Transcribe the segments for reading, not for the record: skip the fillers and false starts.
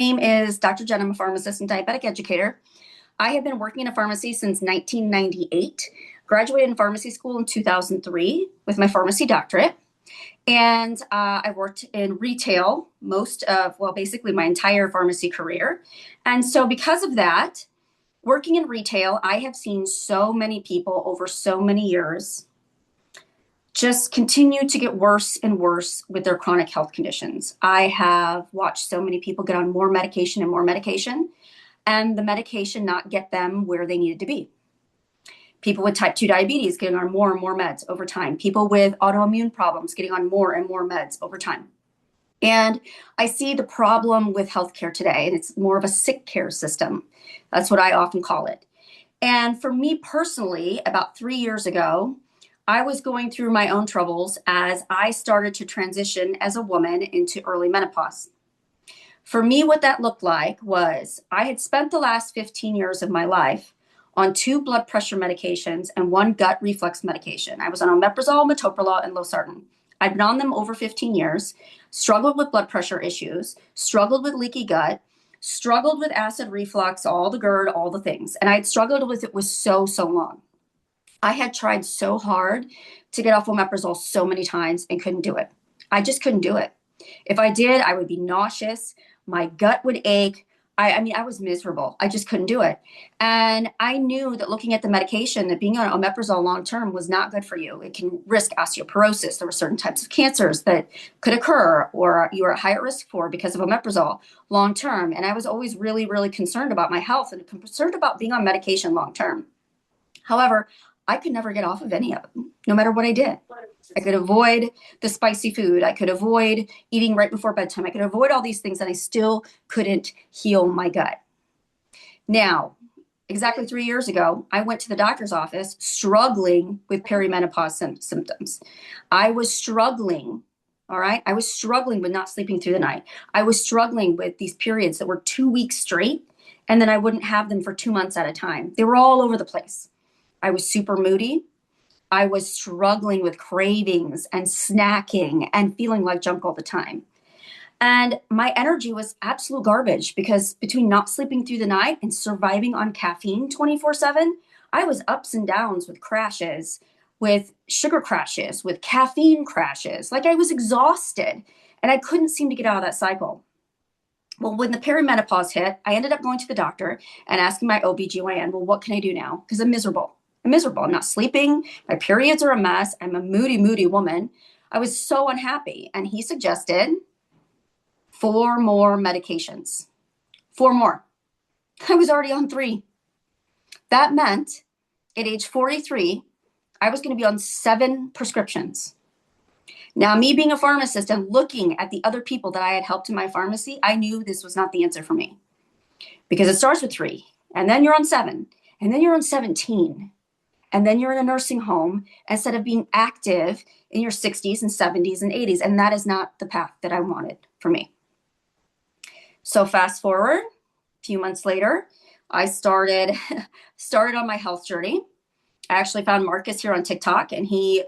Name is Dr. Jen. I'm a pharmacist and diabetic educator. I have been working in a pharmacy since 1998. Graduated in pharmacy school in 2003 with my pharmacy doctorate. And I worked in retail basically my entire pharmacy career. And so because of that, working in retail, I have seen so many people over so many years just continue to get worse and worse with their chronic health conditions. I have watched so many people get on more medication and more medication, and the medication not get them where they needed to be. People with type 2 diabetes getting on more and more meds over time. People with autoimmune problems getting on more and more meds over time. And I see the problem with healthcare today, and it's more of a sick care system. That's what I often call it. And for me personally, about 3 years ago, I was going through my own troubles as I started to transition as a woman into early menopause. For me, what that looked like was I had spent the last 15 years of my life on 2 blood pressure medications and 1 gut reflux medication. I was on omeprazole, metoprolol, and losartan. I'd been on them over 15 years, struggled with blood pressure issues, struggled with leaky gut, struggled with acid reflux, all the GERD, all the things. And I'd struggled with it so long. I had tried so hard to get off omeprazole so many times and couldn't do it. I just couldn't do it. If I did, I would be nauseous. My gut would ache. I was miserable. I just couldn't do it. And I knew that looking at the medication, that being on omeprazole long-term was not good for you. It can risk osteoporosis. There were certain types of cancers that could occur or you are at higher risk for because of omeprazole long-term. And I was always really, really concerned about my health and concerned about being on medication long-term. However, I could never get off of any of them, no matter what I did. I could avoid the spicy food. I could avoid eating right before bedtime. I could avoid all these things, and I still couldn't heal my gut. Now, exactly 3 years ago, I went to the doctor's office struggling with perimenopause symptoms. I was struggling, all right? I was struggling with not sleeping through the night. I was struggling with these periods that were 2 weeks straight, and then I wouldn't have them for 2 months at a time. They were all over the place. I was super moody. I was struggling with cravings and snacking and feeling like junk all the time. And my energy was absolute garbage because between not sleeping through the night and surviving on caffeine 24/7, I was ups and downs with crashes, with sugar crashes, with caffeine crashes. Like I was exhausted and I couldn't seem to get out of that cycle. Well, when the perimenopause hit, I ended up going to the doctor and asking my OBGYN, well, what can I do now? Because I'm miserable. I'm not sleeping. My periods are a mess. I'm a moody woman. I was so unhappy. And he suggested 4 more medications. 4 more. I was already on 3. That meant at age 43, I was going to be on 7 prescriptions. Now, me being a pharmacist and looking at the other people that I had helped in my pharmacy, I knew this was not the answer for me because it starts with 3, and then you're on 7, and then you're on 17. And then you're in a nursing home instead of being active in your 60s and 70s and 80s. And that is not the path that I wanted for me. So fast forward, a few months later, I started on my health journey. I actually found Marcus here on TikTok, and he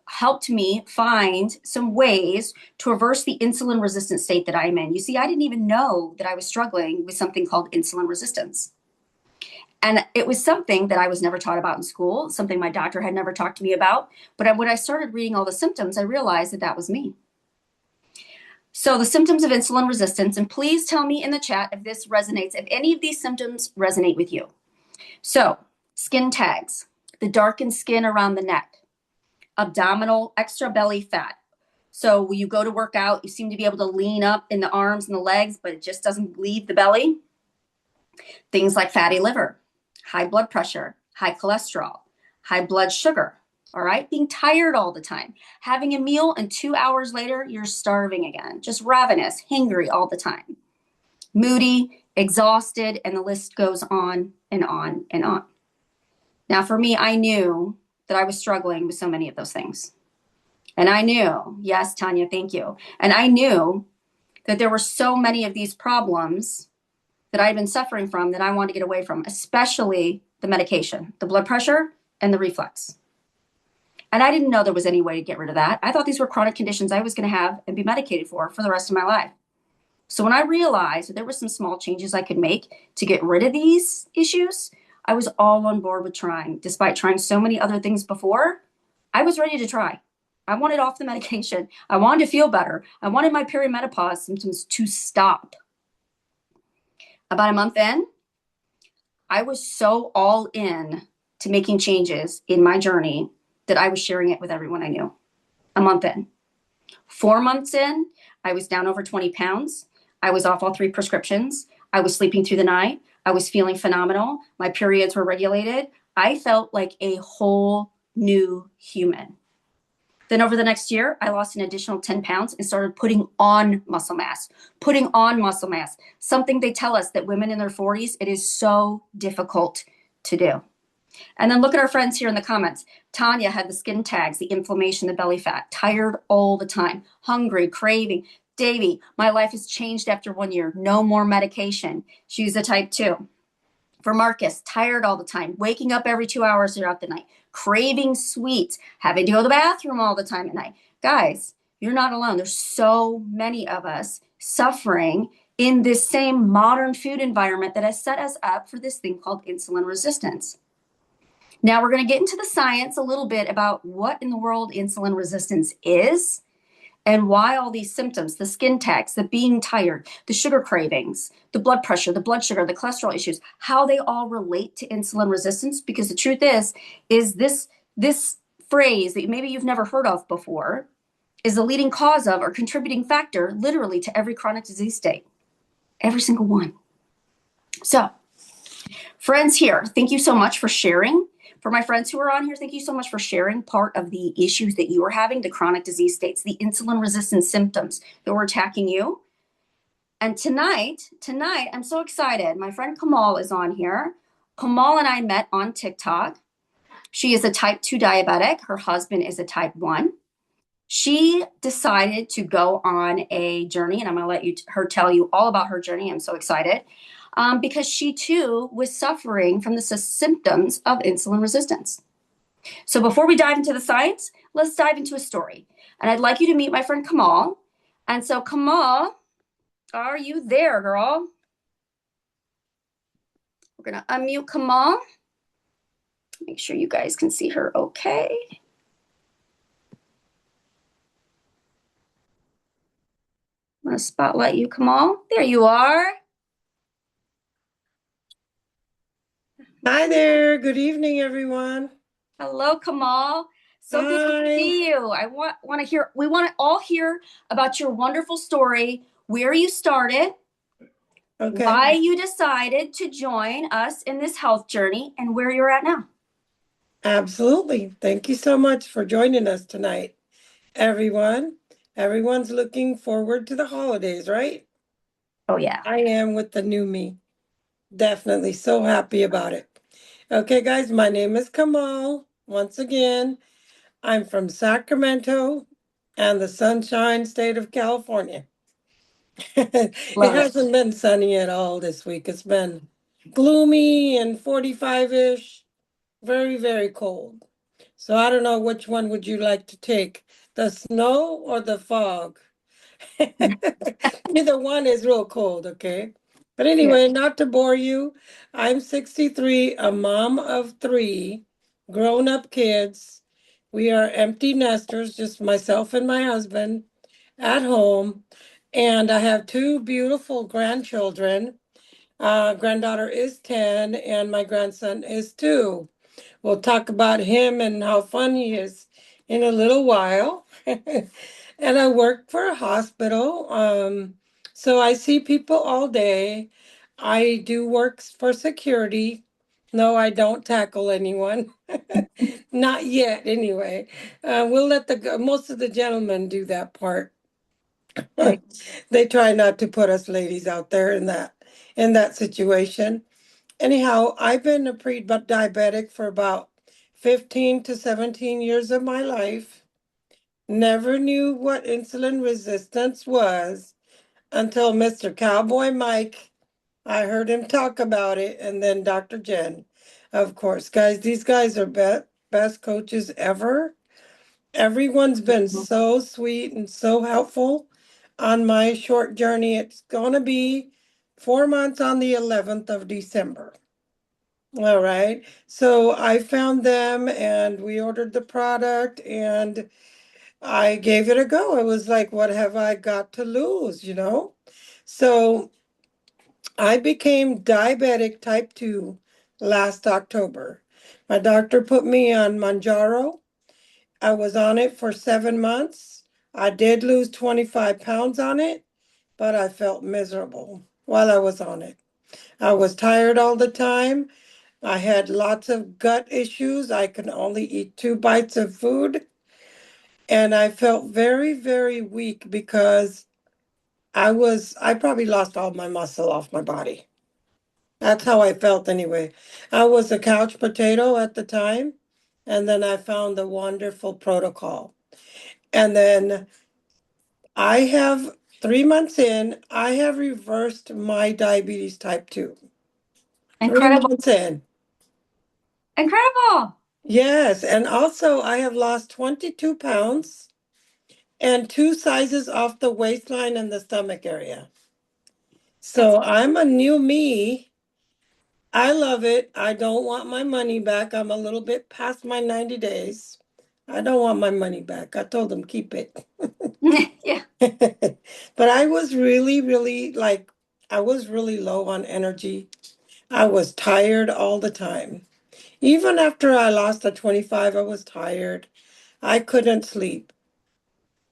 helped me find some ways to reverse the insulin resistant state that I'm in. You see, I didn't even know that I was struggling with something called insulin resistance. And it was something that I was never taught about in school, something my doctor had never talked to me about. But when I started reading all the symptoms, I realized that that was me. So the symptoms of insulin resistance, and please tell me in the chat if this resonates, if any of these symptoms resonate with you. So skin tags, the darkened skin around the neck, abdominal, extra belly fat. So when you go to work out, you seem to be able to lean up in the arms and the legs, but it just doesn't leave the belly. Things like fatty liver, high blood pressure, high cholesterol, high blood sugar, all right? Being tired all the time, having a meal and 2 hours later, you're starving again, just ravenous, hangry all the time, moody, exhausted, and the list goes on and on and on. Now, for me, I knew that I was struggling with so many of those things. And I knew, yes, Tanya, thank you. And I knew that there were so many of these problems that I've been suffering from that I want to get away from, especially the medication, the blood pressure and the reflux. And I didn't know there was any way to get rid of that. I thought these were chronic conditions I was going to have and be medicated for the rest of my life. So when I realized that there were some small changes I could make to get rid of these issues, I was all on board with trying. Despite trying so many other things before, I was ready to try. I wanted off the medication. I wanted to feel better. I wanted my perimenopause symptoms to stop. About a month in, I was so all in to making changes in my journey that I was sharing it with everyone I knew. A month in. 4 months in, I was down over 20 pounds. I was off all 3 prescriptions. I was sleeping through the night. I was feeling phenomenal. My periods were regulated. I felt like a whole new human. Then over the next year, I lost an additional 10 pounds and started putting on muscle mass, something they tell us that women in their 40s, it is so difficult to do. And then look at our friends here in the comments. Tanya had the skin tags, the inflammation, the belly fat, tired all the time, hungry, craving. Davy, my life has changed after 1 year. No more medication. She's a type 2. For Marcus, tired all the time, waking up every 2 hours throughout the night, craving sweets, having to go to the bathroom all the time at night. Guys, you're not alone. There's so many of us suffering in this same modern food environment that has set us up for this thing called insulin resistance. Now we're going to get into the science a little bit about what in the world insulin resistance is and why all these symptoms, the skin tags, the being tired, the sugar cravings, the blood pressure, the blood sugar, the cholesterol issues, how they all relate to insulin resistance. Because the truth is this phrase that maybe you've never heard of before is the leading cause of or contributing factor literally to every chronic disease state. Every single one. So, friends here, thank you so much for sharing. For my friends who are on here, thank you so much for sharing part of the issues that you are having, the chronic disease states, the insulin resistant symptoms that were attacking you. And tonight, I'm so excited. My friend Kamal is on here. Kamal and I met on TikTok. She is a type 2 diabetic. Her husband is a type 1. She decided to go on a journey, and I'm going to let her tell you all about her journey. I'm so excited. Because she too was suffering from the symptoms of insulin resistance. So before we dive into the science, let's dive into a story. And I'd like you to meet my friend Kamal. And so Kamal, are you there, girl? We're going to unmute Kamal. Make sure you guys can see her okay. I'm going to spotlight you, Kamal. There you are. Hi there. Good evening, everyone. Hello, Kamal. So good to see you. I want to hear. We want to all hear about your wonderful story, where you started, why you decided to join us in this health journey, and where you're at now. Absolutely. Thank you so much for joining us tonight, everyone. Everyone's looking forward to the holidays, right? Oh, yeah. I am with the new me. Definitely so happy about it. Okay, guys, my name is Kamal. Once again, I'm from Sacramento and the Sunshine State of California. It hasn't been sunny at all this week. It's been gloomy and 45-ish, very, very cold. So I don't know, which one would you like to take, the snow or the fog? Either one is real cold, okay? But anyway, not to bore you, I'm 63, a mom of 3 grown-up kids. We are empty nesters, just myself and my husband at home. And I have 2 beautiful grandchildren. Granddaughter is 10 and my grandson is 2. We'll talk about him and how fun he is in a little while. And I work for a hospital. So I see people all day. I do work for security. No, I don't tackle anyone. Not yet, anyway. We'll let most of the gentlemen do that part. They try not to put us ladies out there in that situation. Anyhow, I've been a pre-diabetic for about 15 to 17 years of my life. Never knew what insulin resistance was until Mr. Cowboy Mike. I heard him talk about it, and then Dr. Jen. Of course, guys, these guys are best coaches ever. Everyone's been so sweet and so helpful. on my short journey. It's going to be 4 months on the 11th of December. All right. So I found them and we ordered the product and I gave it a go. It was like, what have I got to lose, you know? So I became diabetic type 2 last October. My doctor put me on Manjaro. I was on it for 7 months. I did lose 25 pounds on it, but I felt miserable while I was on it. I was tired all the time. I had lots of gut issues. I could only eat 2 bites of food. And I felt very, very weak because I probably lost all my muscle off my body. That's how I felt anyway. I was a couch potato at the time. And then I found the wonderful protocol. And then I have 3 months in, I have reversed my diabetes type 2. Three Incredible. months in. Incredible. Yes. And also, I have lost 22 pounds and 2 sizes off the waistline and the stomach area. That's So I'm a new me. I love it. I don't want my money back. I'm a little bit past my 90 days. I don't want my money back. I told them keep it. yeah. But I was really, really like, I was really low on energy. I was tired all the time. Even after I lost the 25, I was tired. I couldn't sleep.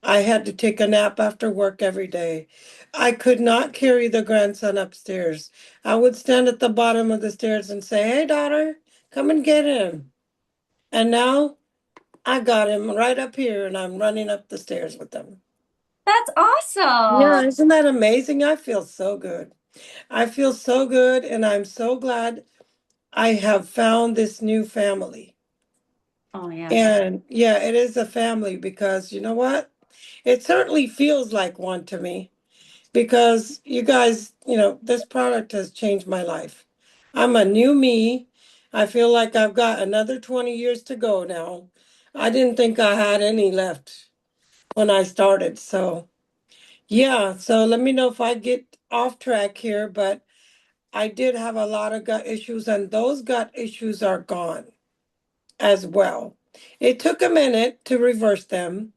I had to take a nap after work every day. I could not carry the grandson upstairs. I would stand at the bottom of the stairs and say, "Hey, daughter, come and get him." And now I got him right up here and I'm running up the stairs with him. That's Yeah, awesome. isn't that amazing? I feel so good. I feel so good, and I'm so glad I have found this new family. Oh, yes. And yeah, it is a family because you know what? It certainly feels like one to me because you guys, this product has changed my life. I'm a new me. I feel like I've got another 20 years to go now. I didn't think I had any left when I started. So, yeah, so let me know if I get off track here, but I did have a lot of gut issues, and those gut issues are gone as well. It took a minute to reverse them,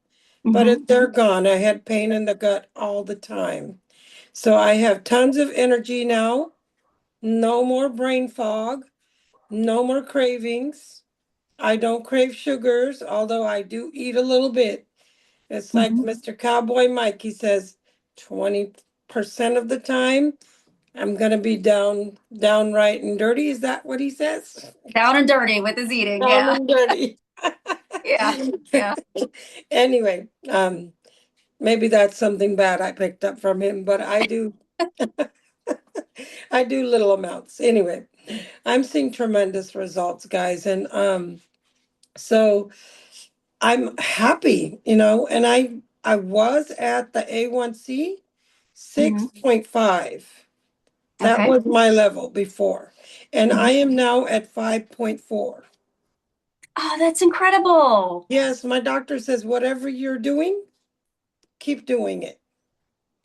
but Hmm. they're gone. I had pain in the gut all the time. So I have tons of energy now, no more brain fog, no more cravings. I don't crave sugars, although I do eat a little bit. It's like Hmm. Mr. Cowboy Mike, he says 20% of the time I'm gonna be downright and dirty. Is that what he says? Down and dirty with his eating. Down Yeah. and dirty. Yeah. Yeah. Anyway, maybe that's something bad I picked up from him, but I do little amounts. Anyway, I'm seeing tremendous results, guys, and so I'm happy, and I was at the A1C Hmm. 6.5. That Okay. was my level before, and Hmm. I am now at 5.4. Oh, that's incredible. Yes, my doctor says whatever you're doing, keep doing it.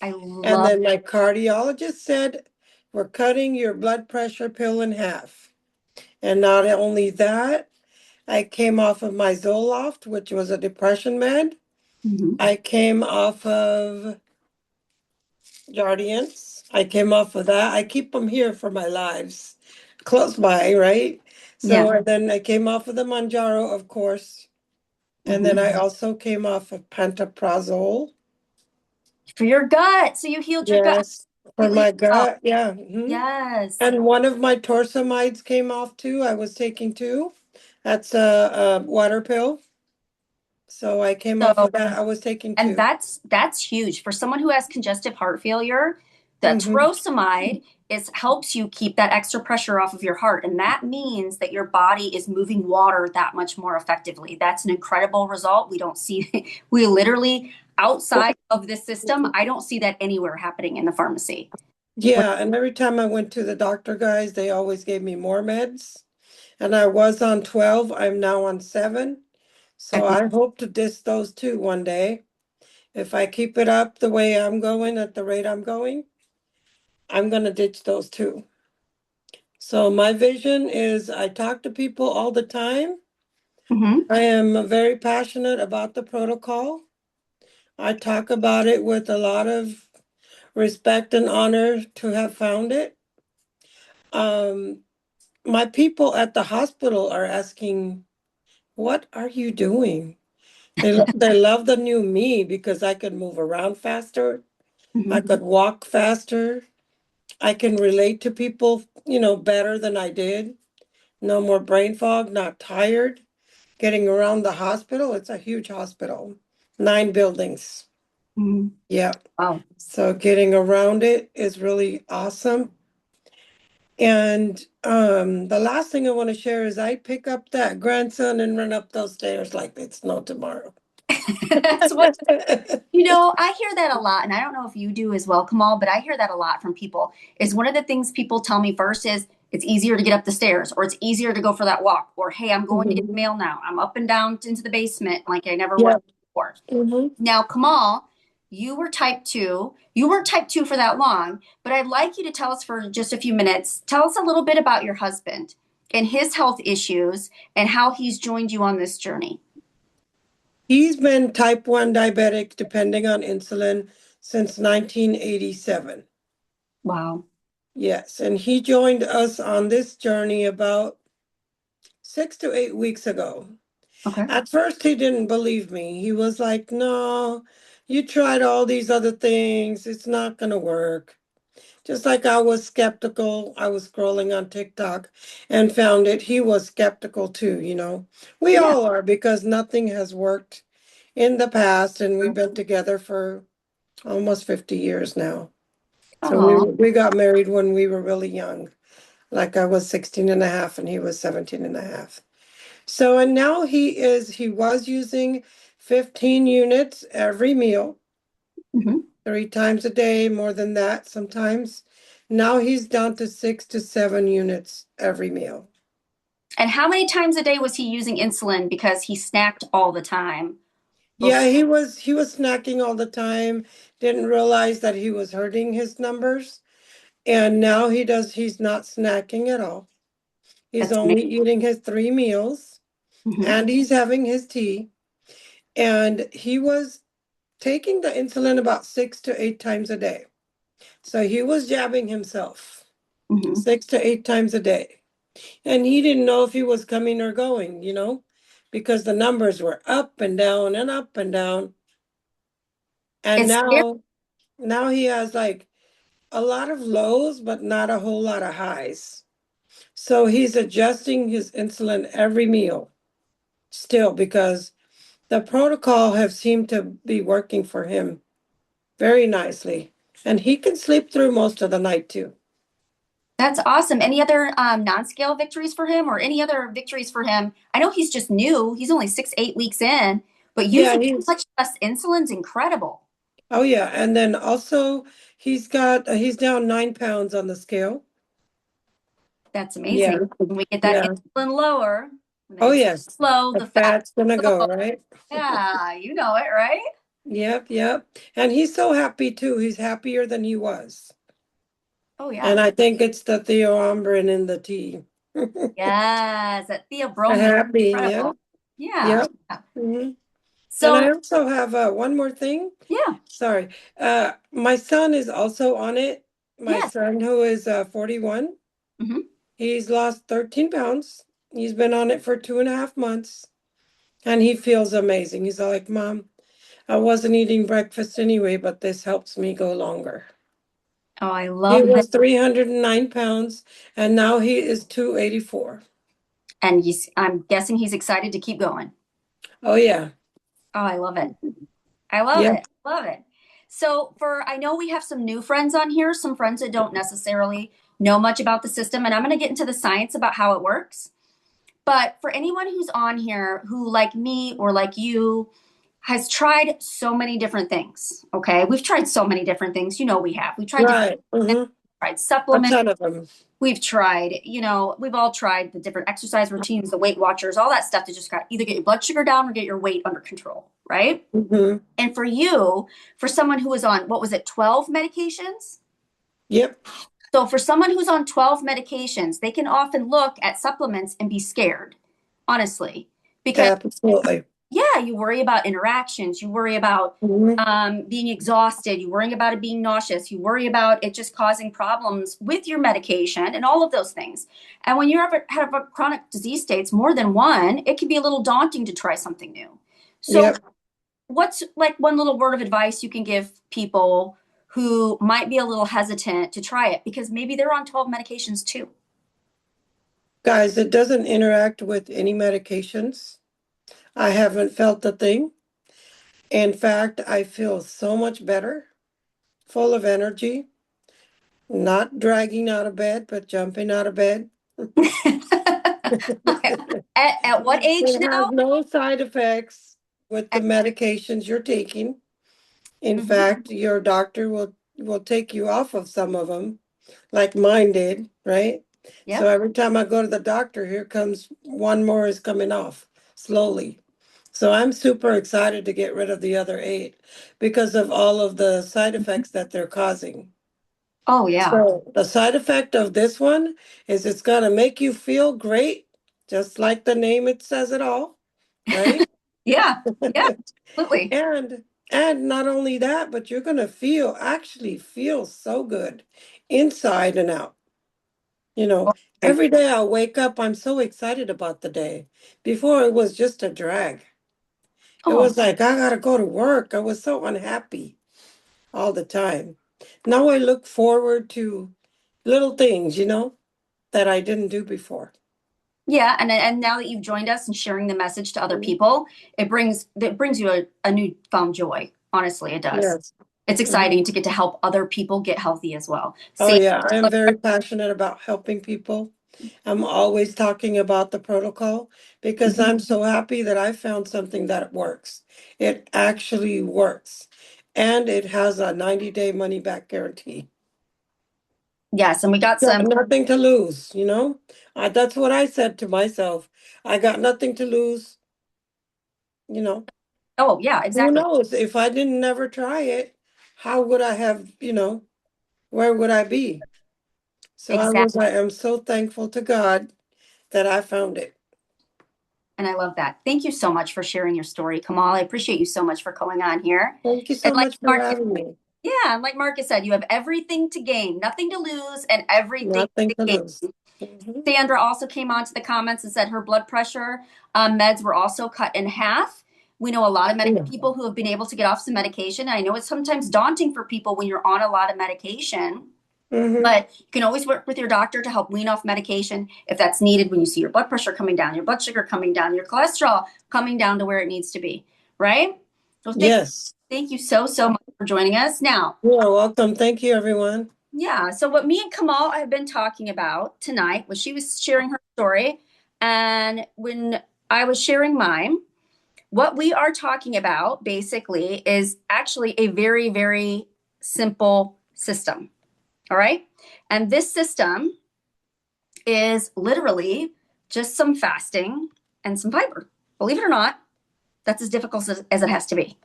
I And love. then my cardiologist said, we're cutting your blood pressure pill in half. And not only that, I came off of my Zoloft, which was a depression med. Hmm. I came off of Jardiance. I came off of that. I keep them here for my lives, close by, right? Yeah. So, and then I came off of the Manjaro, of course. And Hmm. then I also came off of pantoprazole. For your gut. So you healed your gut Yes, for completely my yourself. gut. Yeah. Yes. And one of my torsamides came off too. I was taking two. That's a water pill. So I came off So, of that. I was taking and two. that's huge for someone who has congestive heart failure. The Hmm. torosumide is helps you keep that extra pressure off of your heart, and that means that your body is moving water that much more effectively. That's an incredible result. We don't see we literally outside of this system. I don't see that anywhere happening in the pharmacy. Yeah, and every time I went to the doctor, guys, they always gave me more meds. And I was on 12. I'm now on 7. So I hope to diss those two one day. If I keep it up the way I'm going, at the rate I'm going, I'm going to ditch those two. So my vision is I talk to people all the time. Hmm. I am very passionate about the protocol. I talk about it with a lot of respect and honor to have found it. Um, my people at the hospital are asking, "What are you doing?" They love the new me because I could move around faster. I Hmm. could walk faster. I can relate to people, better than I did. No more brain fog, not tired. Getting around the hospital, it's a huge hospital, 9 buildings. Hmm. Yeah. Wow. So getting around it is really awesome. And the last thing I want to share is I pick up that grandson and run up those stairs like it's no tomorrow. That's what, I hear that a lot, and I don't know if you do as well, Kamal, but I hear that a lot from people. Is one of the things people tell me first is it's easier to get up the stairs, or it's easier to go for that walk, or hey, I'm going to get Mhm. mail now. I'm up and down into the basement like I never was Yeah. before. Hmm. Now, Kamal, you were type 2. You weren't type 2 for that long, but I'd like you to tell us for just a few minutes. Tell us a little bit about your husband and his health issues and how he's joined you on this journey. He's been type 1 diabetic, depending on insulin, since 1987. Wow. Yes, and he joined us on this journey about 6 to 8 weeks ago. Okay. At first, he didn't believe me. He was like, "No, you tried all these other things. It's not going to work." Just like I was skeptical, I was scrolling on TikTok and found it. He was skeptical too. We Yeah. all are because nothing has worked in the past, and we've been together for almost 50 years now. So we Oh, we got married when we were really young. Like I was 16 and a half and he was 17 and a half. So, and now he was using 15 units every meal, hmm. 3 times a day, more than that sometimes. Now he's down to 6 to 7 units every meal. And how many times a day was he using insulin because he snacked all the time Yeah, before? he was snacking all the time, didn't realize that he was hurting his numbers. And now he's not snacking at all. He's That's amazing. only eating his 3 meals Hmm. and he's having his tea. And he was taking the insulin about 6 to 8 times a day. So he was jabbing himself Hmm. 6 to 8 times a day. And he didn't know if he was coming or going, because the numbers were up and down and up and down. And It's scary. now he has like a lot of lows, but not a whole lot of highs. So he's adjusting his insulin every meal still because the protocol have seemed to be working for him very nicely. And he can sleep through most of the night too. That's awesome. Any other non-scale victories for him or any other victories for him? I know he's just new. He's only 6, 8 weeks in, but Yeah, using he's much less insulin's incredible. oh yeah, and then also he's down 9 pounds on the scale. That's Yeah, amazing. When we get that yeah. insulin lower, when the Oh insulin yes, low, the the fat fat's gonna goes go, low. right? Yeah, you know it, right? Yep, yep. And he's so happy too. He's happier than he was. Oh And yeah. I think it's the theobromine in the tea. Yes, that theobromine is Happy, yeah, incredible. Yeah. yep. Mhm. And I So, also have one more thing. yeah, Sorry. My son is also on it. My yes. son, who is 41, Hmm. he's lost 13 pounds. He's been on it for 2.5 months, and he feels amazing. He's like, "Mom, I wasn't eating breakfast anyway, but this helps me go longer." Oh, I He love that. was 309 pounds, and now he is 284. And I'm guessing he's excited to keep going. Oh, yeah. Oh, I love it. I love Yep. it. Love it. So, I know we have some new friends on here, some friends that don't necessarily know much about the system, and I'm going to get into the science about how it works. But for anyone who's on here who, like me or like you, has tried so many different things, okay? We've tried so many different things. We have. We tried different Right. Mm-hmm. tried A supplements. ton of them. We've tried, we've all tried the different exercise routines, the Weight Watchers, all that stuff to just either get your blood sugar down or get your weight under control, right? Hmm. And for you, for someone who was on, what was it, 12 medications? Yep, So for someone who's on 12 medications, they can often look at supplements and be scared, honestly, because absolutely. yeah, you worry about interactions, you worry about Hmm. being exhausted, you worry about it being nauseous, you worry about it just causing problems with your medication and all of those things. And when you have a chronic disease states, more than one, it can be a little daunting to try something new. So Yep. what's like one little word of advice you can give people who might be a little hesitant to try it because maybe they're on 12 medications too? Guys, it doesn't interact with any medications. I haven't felt a thing. In fact, I feel so much better, full of energy, not dragging out of bed, but jumping out of bed. At what age It now? has no side effects with the medications you're taking. In Mhm. fact, your doctor will take you off of some of them, like mine did, right? So Yep. every time I go to the doctor, here comes one more is coming off slowly. So I'm super excited to get rid of the other eight because of all of the side effects that they're causing. Oh, yeah. So the side effect of this one is it's gonna make you feel great, just like the name it says it all, right? Yeah. Yeah. Absolutely. And and not only that, but you're gonna actually feel so good inside and out. Oh, I- Every day I wake up, I'm so excited about the day. Before it was just a drag. It oh, was like I gotta go to work. I was so unhappy all the time. Now I look forward to little things, that I didn't do before. yeah. And now that you've joined us and sharing the message to other Mhm. people, it brings you a newfound joy. Honestly, it does. Yes. It's Mhm. exciting to get to help other people get healthy as well. Oh, Same. yeah, I am very passionate about helping people. I'm always talking about the protocol because Mhm. I'm so happy that I found something that works. It actually works. And it has a 90-day money back guarantee. Yes, and we got Got some. nothing to lose. That's what I said to myself. I got nothing to lose, you know. Oh, yeah, Who exactly. knows? If I didn't never try it, how would I have, where would I be? So Exactly. I am so thankful to God that I found it. And I love that. Thank you so much for sharing your story, Kamal. I appreciate you so much for coming on here. Thank you And so like much for Marcus, having me. yeah, and like Marcus said, you have everything to gain, nothing to lose, and everything Nothing to to gain. lose. Mhm. Sandra also came on to the comments and said her blood pressure meds were also cut in half. We know a lot of Yeah. people who have been able to get off some medication. I know it's sometimes daunting for people when you're on a lot of medication, Hmm. but you can always work with your doctor to help wean off medication if that's needed when you see your blood pressure coming down, your blood sugar coming down, your cholesterol coming down to where it needs to be, right? So Yes. thank you so much for joining us. Now, You are welcome. Thank you, everyone. yeah, so what me and Kamal have been talking about tonight was she was sharing her story, and when I was sharing mine, what we are talking about basically is actually a very, very simple system. All right. And this system is literally just some fasting and some fiber. Believe it or not, that's as difficult as it has to be.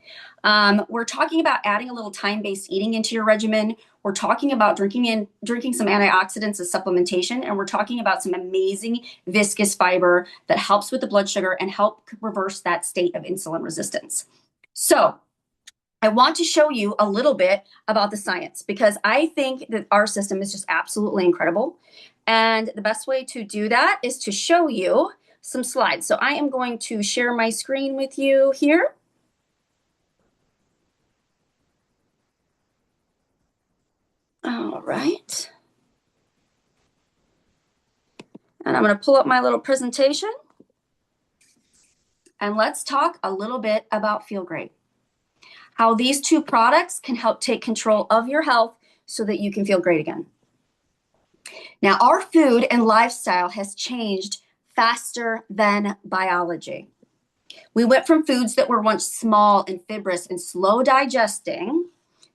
We're talking about adding a little time-based eating into your regimen. We're talking about drinking some antioxidants as supplementation, and we're talking about some amazing viscous fiber that helps with the blood sugar and help reverse that state of insulin resistance. So I want to show you a little bit about the science because I think that our system is just absolutely incredible. And the best way to do that is to show you some slides. So I am going to share my screen with you here. All right. And I'm going to pull up my little presentation and let's talk a little bit about Feel Great. How these two products can help take control of your health so that you can feel great again. Now, our food and lifestyle has changed faster than biology. We went from foods that were once small and fibrous and slow digesting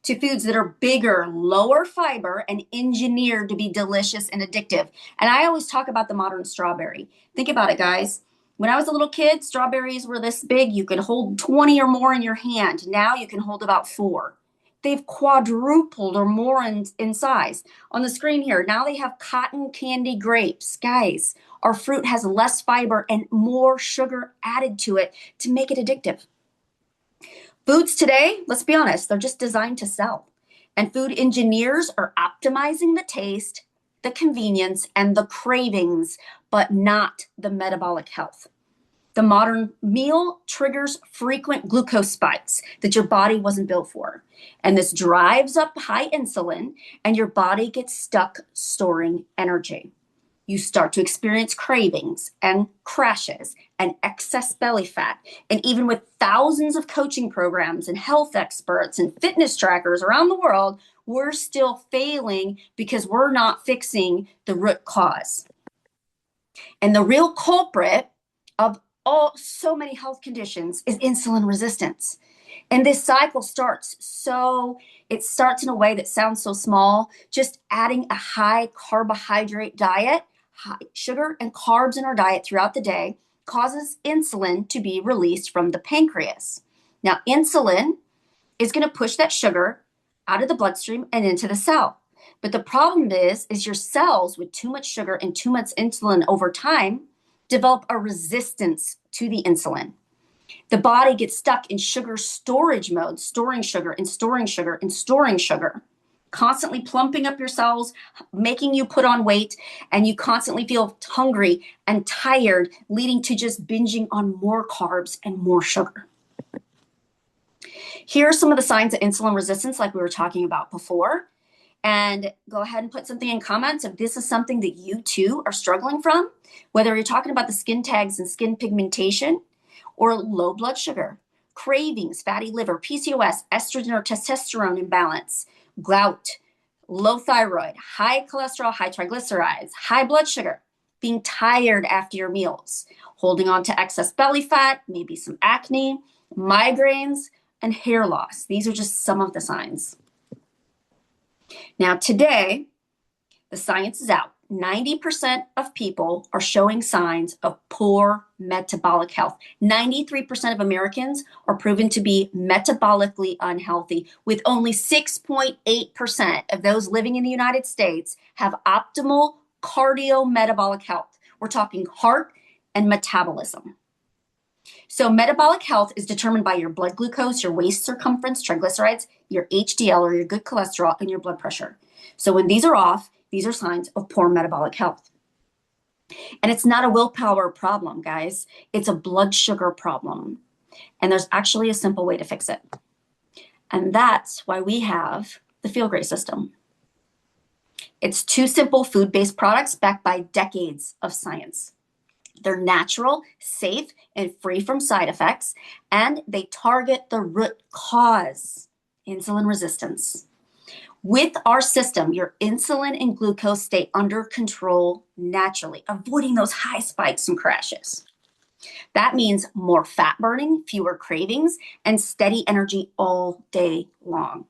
to foods that are bigger, lower fiber, and engineered to be delicious and addictive. And I always talk about the modern strawberry. Think about it, guys. When I was a little kid, strawberries were this big. You could hold 20 or more in your hand. Now you can hold about 4. They've quadrupled or more in size. On the screen here, now they have cotton candy grapes. Guys, our fruit has less fiber and more sugar added to it to make it addictive. Foods today, let's be honest, they're just designed to sell. And food engineers are optimizing the taste, the convenience, and the cravings, but not the metabolic health. The modern meal triggers frequent glucose spikes that your body wasn't built for. And this drives up high insulin, and your body gets stuck storing energy. You start to experience cravings and crashes and excess belly fat. And even with thousands of coaching programs and health experts and fitness trackers around the world, we're still failing because we're not fixing the root cause. And the real culprit of so many health conditions is insulin resistance. And this cycle it starts in a way that sounds so small, just adding a high carbohydrate diet, high sugar and carbs in our diet throughout the day causes insulin to be released from the pancreas. Now, insulin is going to push that sugar out of the bloodstream and into the cell. But the problem is your cells with too much sugar and too much insulin over time develop a resistance to the insulin. The body gets stuck in sugar storage mode, storing sugar and storing sugar and storing sugar, constantly plumping up your cells, making you put on weight, and you constantly feel hungry and tired, leading to just binging on more carbs and more sugar. Here are some of the signs of insulin resistance like we were talking about before. And go ahead and put something in comments if this is something that you too are struggling from, whether you're talking about the skin tags and skin pigmentation or low blood sugar, cravings, fatty liver, PCOS, estrogen or testosterone imbalance, gout, low thyroid, high cholesterol, high triglycerides, high blood sugar, being tired after your meals, holding on to excess belly fat, maybe some acne, migraines, and hair loss. These are just some of the signs. Now, today, the science is out. 90% of people are showing signs of poor metabolic health. 93% of Americans are proven to be metabolically unhealthy, with only 6.8% of those living in the United States have optimal cardiometabolic health. We're talking heart and metabolism. So metabolic health is determined by your blood glucose, your waist circumference, triglycerides, your HDL or your good cholesterol, and your blood pressure. So when these are off, these are signs of poor metabolic health. And it's not a willpower problem, guys. It's a blood sugar problem. And there's actually a simple way to fix it. And that's why we have the Feel Great system. It's 2 simple food-based products backed by decades of science. They're natural, safe, and free from side effects, and they target the root cause, insulin resistance. With our system, your insulin and glucose stay under control naturally, avoiding those high spikes and crashes. That means more fat burning, fewer cravings, and steady energy all day long,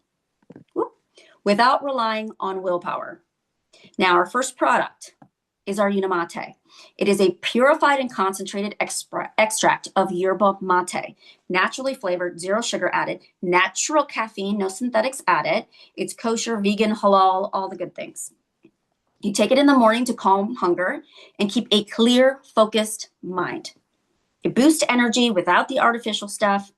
without relying on willpower. Now, our first product is our Unimate. It is a purified and concentrated extract of yerba mate, naturally flavored, 0 sugar added, natural caffeine, no synthetics added. It's kosher, vegan, halal, all the good things. You take it in the morning to calm hunger and keep a clear, focused mind. It boosts energy without the artificial stuff,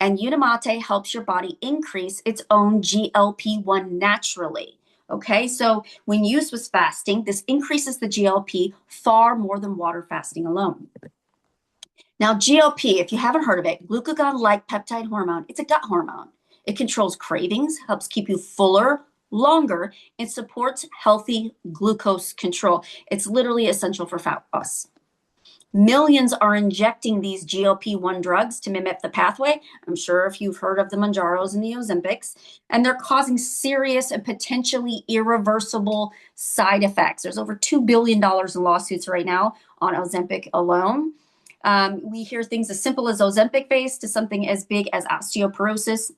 and Unimate helps your body increase its own GLP-1 naturally. Okay, so when used with fasting, this increases the GLP far more than water fasting alone. Now, GLP, if you haven't heard of it, glucagon-like peptide hormone, it's a gut hormone. It controls cravings, helps keep you fuller longer, and supports healthy glucose control. It's literally essential for fat loss. Millions are injecting these GLP-1 drugs to mimic the pathway. I'm sure if you've heard of the Mounjaros and the Ozempics, and they're causing serious and potentially irreversible side effects. There's over $2 billion in lawsuits right now on Ozempic alone. We hear things as simple as Ozempic face to something as big as osteoporosis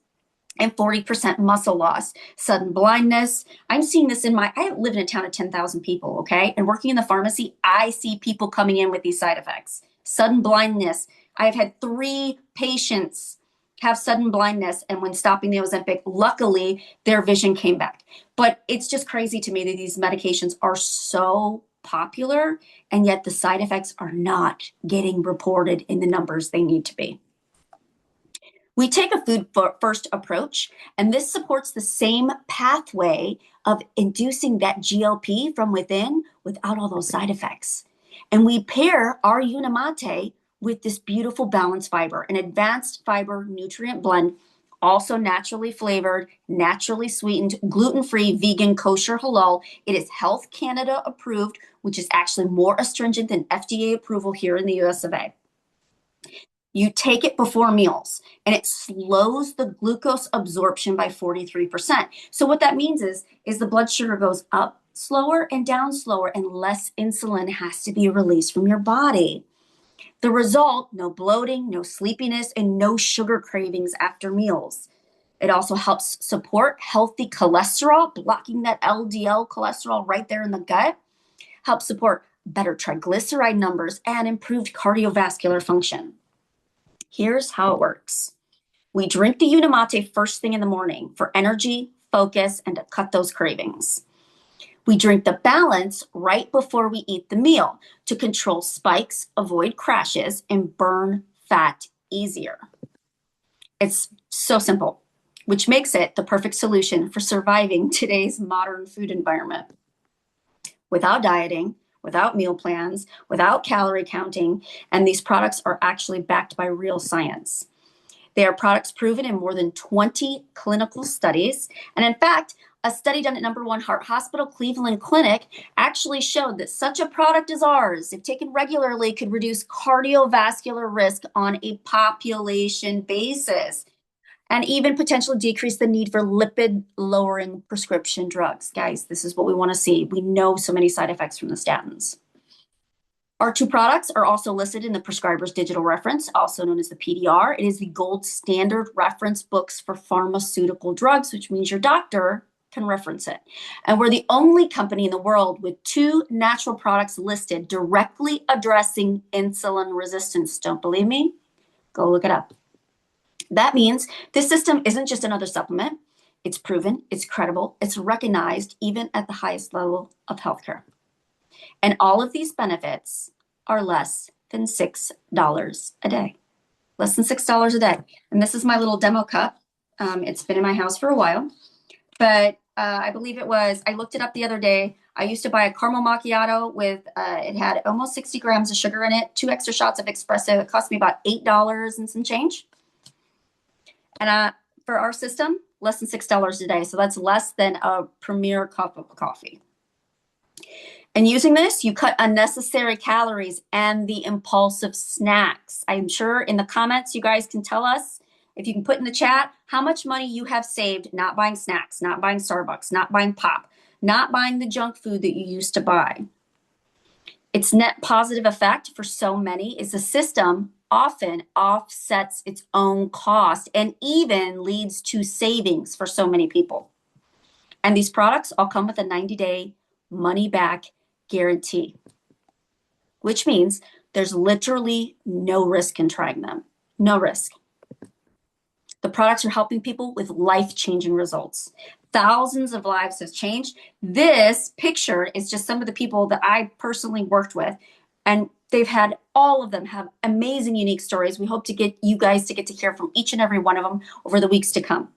and 40% muscle loss, sudden blindness. I'm seeing this I live in a town of 10,000 people, okay? And working in the pharmacy, I see people coming in with these side effects. Sudden blindness. I've had 3 patients have sudden blindness, and when stopping the Ozempic, luckily their vision came back. But it's just crazy to me that these medications are so popular, and yet the side effects are not getting reported in the numbers they need to be. We take a food first approach, and this supports the same pathway of inducing that GLP from within without all those side effects. And we pair our Unimate with this beautiful balanced fiber, an advanced fiber nutrient blend, also naturally flavored, naturally sweetened, gluten-free, vegan, kosher, halal. It is Health Canada approved, which is actually more astringent than FDA approval here in the US of A. You take it before meals, and it slows the glucose absorption by 43%. So what that means is the blood sugar goes up slower and down slower, and less insulin has to be released from your body. The result, no bloating, no sleepiness, and no sugar cravings after meals. It also helps support healthy cholesterol, blocking that LDL cholesterol right there in the gut, helps support better triglyceride numbers, and improved cardiovascular function. Here's how it works. We drink the Unimate first thing in the morning for energy, focus, and to cut those cravings. We drink the balance right before we eat the meal to control spikes, avoid crashes, and burn fat easier. It's so simple, which makes it the perfect solution for surviving today's modern food environment. Without dieting, without meal plans, without calorie counting, and these products are actually backed by real science. They are products proven in more than 20 clinical studies. And in fact, a study done at #1 Heart Hospital Cleveland Clinic actually showed that such a product as ours, if taken regularly, could reduce cardiovascular risk on a population basis, and even potentially decrease the need for lipid-lowering prescription drugs. Guys, this is what we want to see. We know so many side effects from the statins. Our 2 products are also listed in the prescriber's digital reference, also known as the PDR. It is the gold standard reference books for pharmaceutical drugs, which means your doctor can reference it. And we're the only company in the world with 2 natural products listed directly addressing insulin resistance. Don't believe me? Go look it up. That means this system isn't just another supplement. It's proven, it's credible, it's recognized even at the highest level of healthcare. And all of these benefits are less than $6 a day. Less than $6 a day. And this is my little demo cup. It's been in my house for a while, but I believe I looked it up the other day. I used to buy a caramel macchiato with, it had almost 60 grams of sugar in it, 2 extra shots of espresso. It cost me about $8 and some change. And for our system, less than $6 a day. So that's less than a premier cup of coffee. And using this, you cut unnecessary calories and the impulsive snacks. I'm sure in the comments, you guys can tell us, if you can put in the chat, how much money you have saved not buying snacks, not buying Starbucks, not buying pop, not buying the junk food that you used to buy. Its net positive effect for so many is the system often offsets its own cost and even leads to savings for so many people. And these products all come with a 90-day money-back guarantee, which means there's literally no risk in trying them. No risk. The products are helping people with life-changing results. Thousands of lives have changed. This picture is just some of the people that I personally worked with, and all of them have amazing, unique stories. We hope to get you guys to get to hear from each and every one of them over the weeks to come.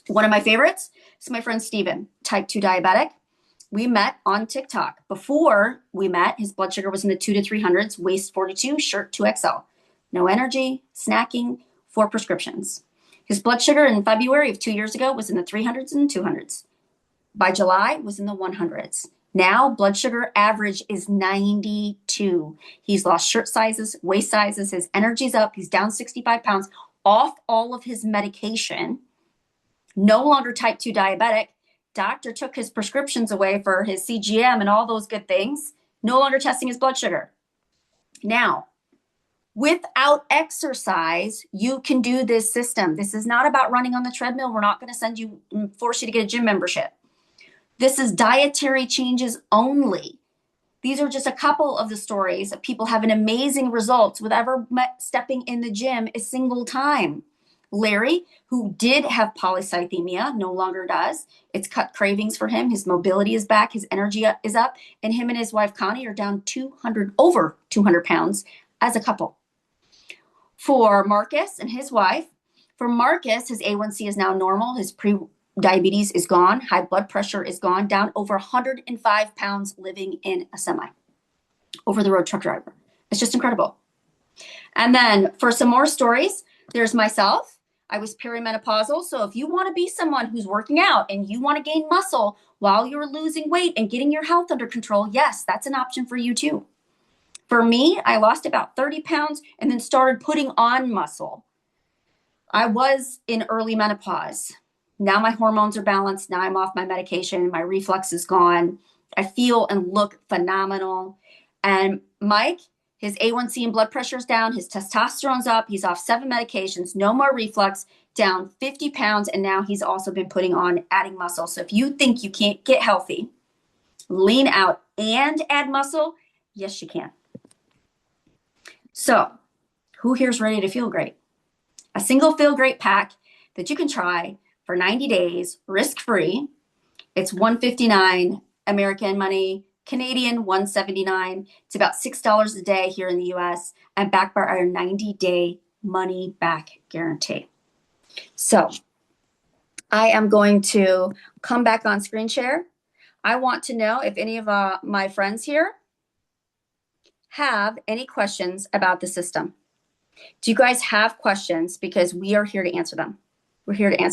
One of my favorites is my friend Steven, type 2 diabetic. We met on TikTok. Before we met, his blood sugar was in the 2 to 300s, waist 42, shirt 2XL. No energy, snacking, 4 prescriptions. His blood sugar in February of 2 years ago was in the 300s and 200s. By July, it was in the 100s. Now, blood sugar average is 92. He's lost shirt sizes, waist sizes, his energy's up, he's down 65 pounds, off all of his medication, no longer type 2 diabetic. Doctor took his prescriptions away for his CGM and all those good things, no longer testing his blood sugar. Now, Without exercise, you can do this system. This is not about running on the treadmill. We're not going to force you to get a gym membership. This is dietary changes only. These are just a couple of the stories of people having amazing results without ever stepping in the gym a single time. Larry, who did have polycythemia, no longer does. It's cut cravings for him. His mobility is back. His energy is up. And him and his wife, Connie, are down over 200 pounds as a couple. For Marcus and his wife, for Marcus, his A1C is now normal. His pre-diabetes is gone. High blood pressure is gone, down over 105 pounds living in a semi. Over-the-road truck driver. It's just incredible. And then for some more stories, there's myself. I was perimenopausal. So if you want to be someone who's working out and you want to gain muscle while you're losing weight and getting your health under control, yes, that's an option for you too. For me, I lost about 30 pounds and then started putting on muscle. I was in early menopause. Now my hormones are balanced. Now I'm off my medication. My reflux is gone. I feel and look phenomenal. And Mike, his A1C and blood pressure is down. His testosterone's up. He's off 7 medications. No more reflux. Down 50 pounds. And now he's also been putting on adding muscle. So if you think you can't get healthy, lean out and add muscle, yes, you can. So who here is ready to feel great? A single Feel Great pack that you can try for 90 days, risk-free. It's $159 American money, Canadian $179. It's about $6 a day here in the US and backed by our 90-day money back guarantee. So I am going to come back on screen share. I want to know if any of my friends here have any questions about the system. Do you guys have questions? Because we are here to answer them. We're here to answer